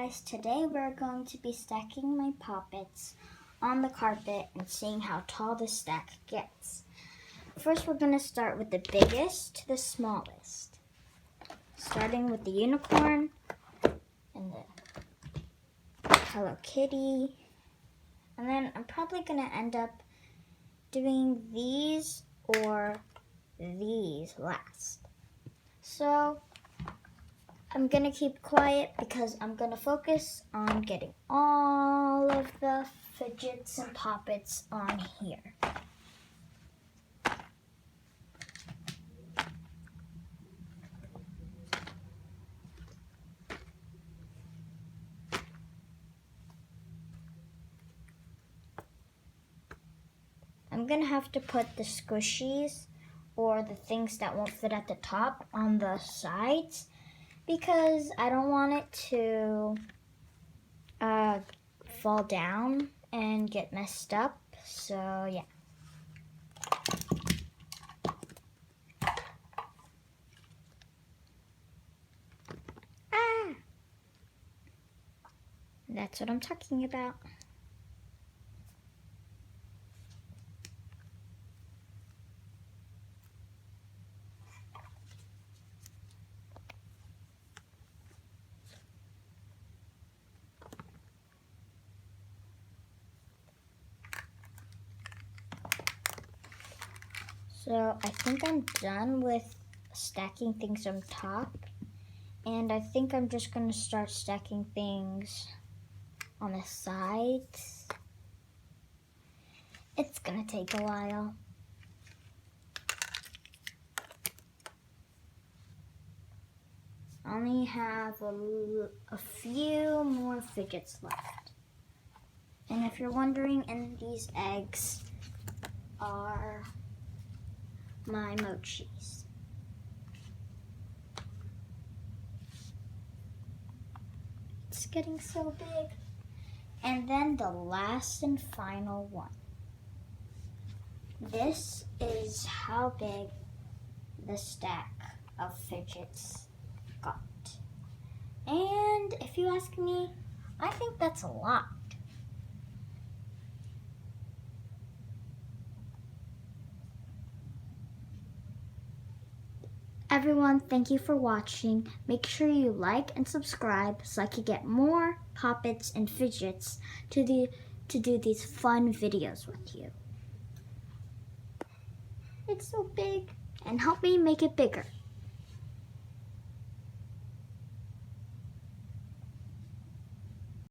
guys, today we're going to be stacking my poppets on the carpet and seeing how tall the stack gets. First we're going to start with the biggest to the smallest. Starting with the unicorn and the Hello Kitty. And then I'm probably going to end up doing these or these last. So I'm gonna keep quiet because I'm gonna focus on getting all of the fidgets and poppets on here. I'm gonna have to put the squishies or the things that won't fit at the top on the sides because I don't want it to fall down and get messed up. So yeah. That's what I'm talking about. So I think I'm done with stacking things on top. And I think I'm just going to start stacking things on the sides. It's going to take a while. I only have a few more fidgets left. And if you're wondering, and these eggs are my mochis. It's getting so big. And then the last and final one. This is how big the stack of fidgets got. And if you ask me, I think that's a lot. Everyone, thank you for watching. Make sure you like and subscribe so I can get more poppets and fidgets to do these fun videos with you. It's so big, and help me make it bigger.